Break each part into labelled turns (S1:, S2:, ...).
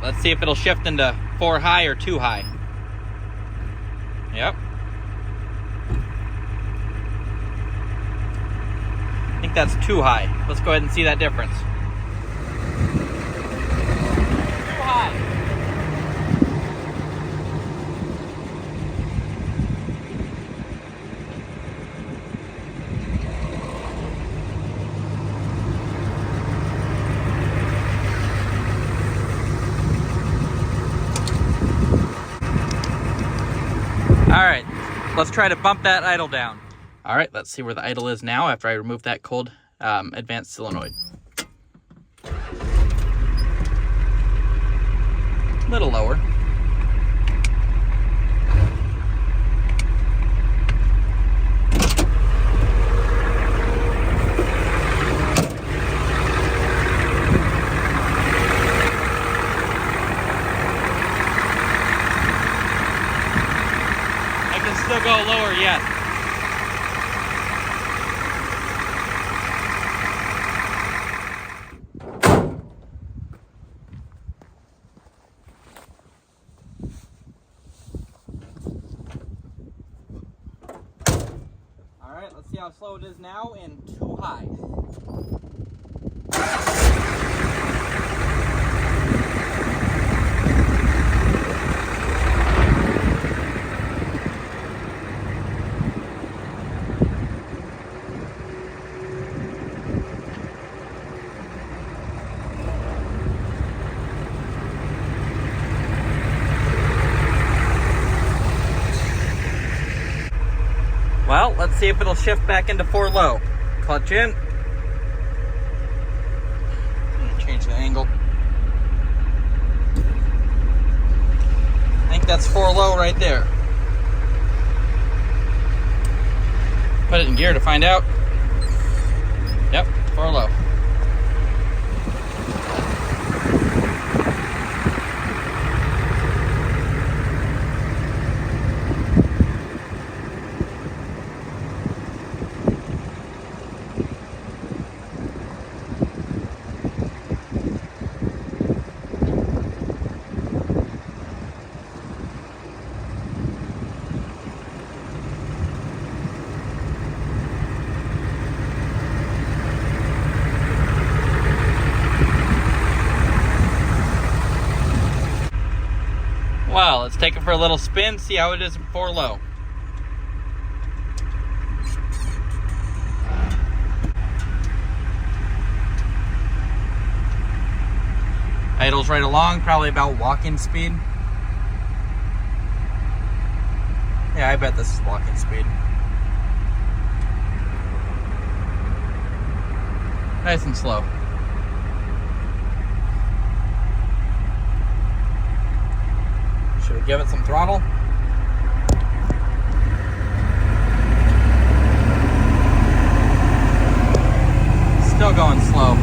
S1: let's see if it'll shift into 4 high or 2 high. Yep. I think that's 2 high. Let's go ahead and see that difference. 2 high. All right, let's try to bump that idle down. All right, let's see where the idle is now after I remove that cold advanced solenoid. A little lower. I can still go lower yet. Alright, let's see how slow it is now in 2 high. Well, let's see if it'll shift back into 4 low. Clutch in. Change the angle. I think that's 4 low right there. Put it in gear to find out. Yep, 4 low. Well, let's take it for a little spin, see how it is in 4 low. Idle's right along, probably about walking speed. Yeah, I bet this is walking speed. Nice and slow. Should we give it some throttle? Still going slow.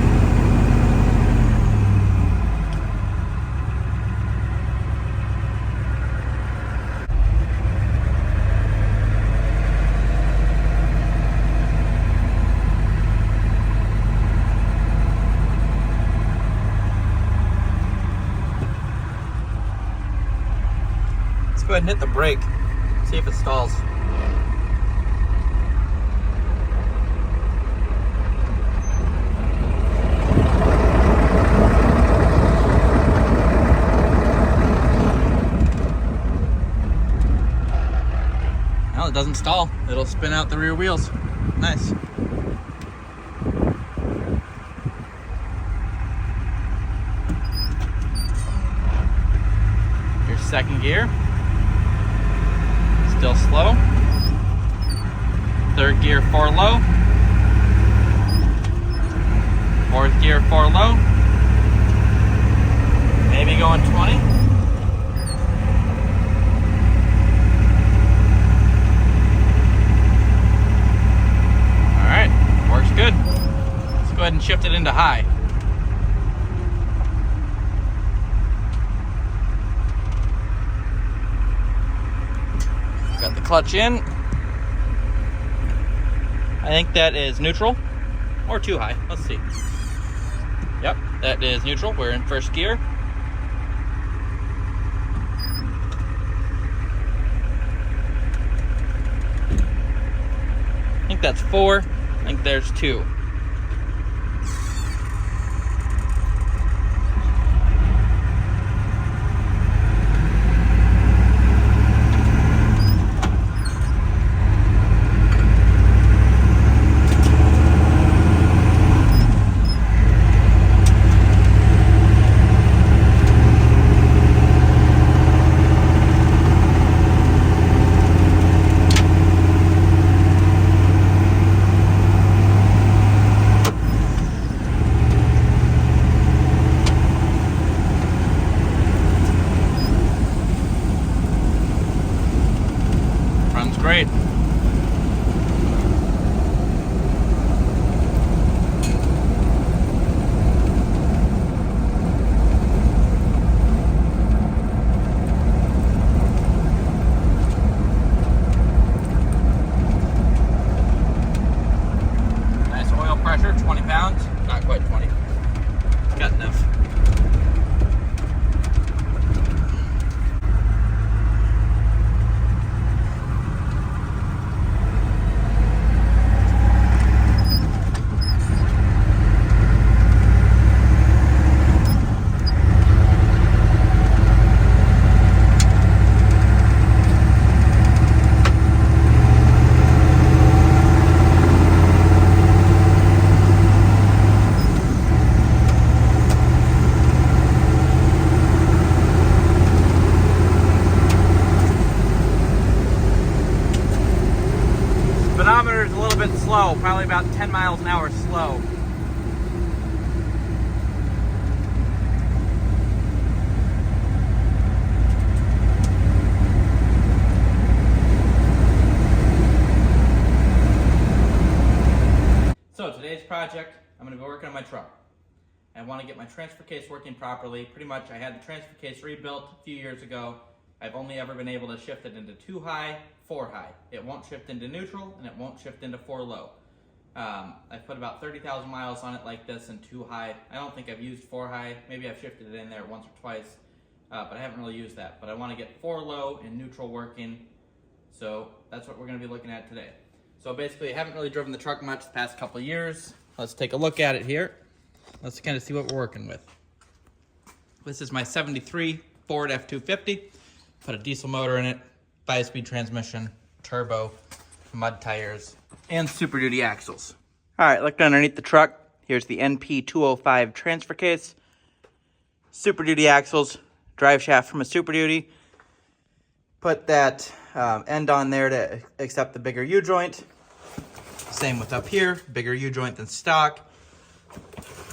S1: Go ahead and hit the brake, see if it stalls. Well, it doesn't stall. It'll spin out the rear wheels. Nice. Here's second gear. Still slow. Third gear 4 low. Fourth gear 4 low. Maybe going 20. Alright, works good. Let's go ahead and shift it into high. Got the clutch in. I think that is neutral or 2 high. Let's see. Yep, that is neutral. We're in first gear. that's 4. I think there's 2. Runs great. Nice oil pressure, 20 pounds. Not quite 20. It's got enough. Speedometer is a little bit slow, probably about 10 miles an hour slow. So today's project, I'm going to be working on my truck. I want to get my transfer case working properly. Pretty much I had the transfer case rebuilt a few years ago. I've only ever been able to shift it into 2 high, 4 high. It won't shift into neutral and it won't shift into 4 low. I've put about 30,000 miles on it like this in 2 high. I don't think I've used 4 high. Maybe I've shifted it in there once or twice, but I haven't really used that. But I want to get 4 low and neutral working. So that's what we're going to be looking at today. So basically I haven't really driven the truck much the past couple of years. Let's take a look at it here. Let's kind of see what we're working with. This is my 73 Ford F250. Put a diesel motor in it, 5-speed transmission, turbo, mud tires, and Super Duty axles. All right, looked underneath the truck. Here's the NP205 transfer case, Super Duty axles, drive shaft from a Super Duty. Put that end on there to accept the bigger U-joint. Same with up here, bigger U-joint than stock.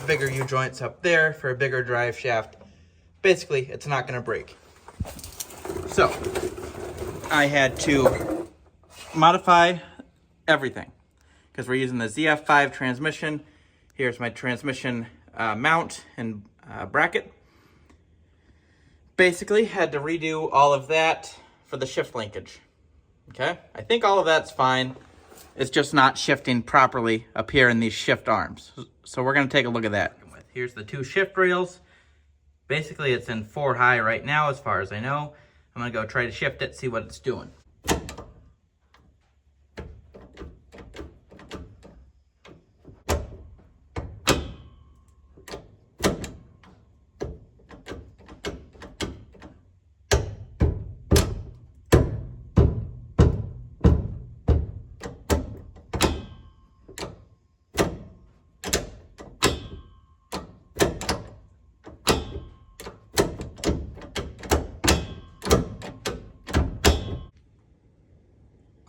S1: Bigger U-joints up there for a bigger drive shaft. Basically, it's not going to break. So, I had to modify everything because we're using the ZF5 transmission. Here's my transmission mount and bracket. Basically, had to redo all of that for the shift linkage. Okay, I think all of that's fine. It's just not shifting properly up here in these shift arms. So we're going to take a look at that. Here's the 2 shift rails. Basically, it's in 4 high right now as far as I know. I'm going to go try to shift it, see what it's doing.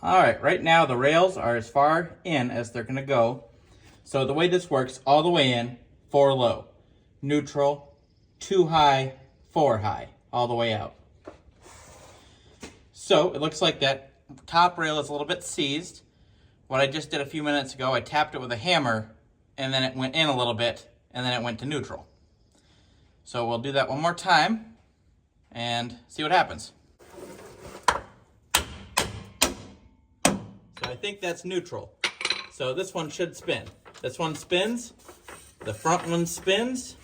S1: All right now the rails are as far in as they're gonna go. So the way this works, all the way in, 4 low, neutral, 2 high, 4 high, all the way out. So it looks like that top rail is a little bit seized. What I just did a few minutes ago, I tapped it with a hammer and then it went in a little bit and then it went to neutral. So we'll do that one more time and see what happens. So I think that's neutral. So this one should spin. This one spins, the front one spins,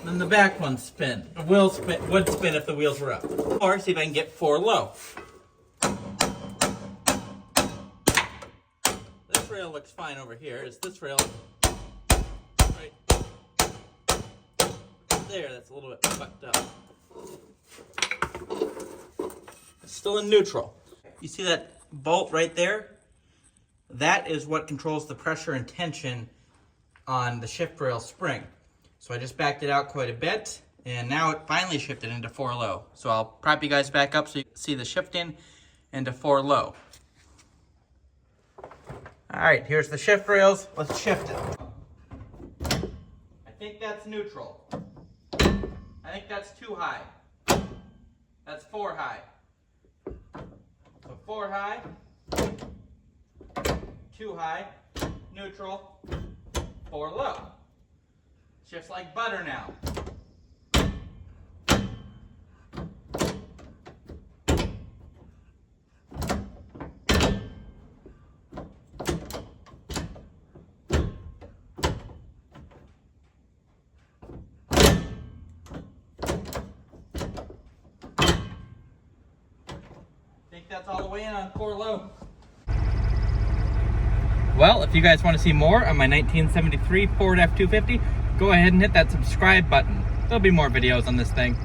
S1: then the back one spins. The wheel would spin if the wheels were up. Or see if I can get 4 low. rail looks fine over here. Is this rail right there? That's a little bit fucked up. It's still in neutral. You see that bolt right there? That is what controls the pressure and tension on the shift rail spring. So I just backed it out quite a bit, and now it finally shifted into 4 low. So I'll prop you guys back up so you can see the shifting into 4 low. All right, here's the shift rails. Let's shift it. I think that's neutral. I think that's too high. That's 4 high. So 4 high, 2 high, neutral, 4 low. Shifts like butter now. Think that's all the way in on 4 low. Well, if you guys want to see more on my 1973 Ford F250, go ahead and hit that subscribe button. There'll be more videos on this thing.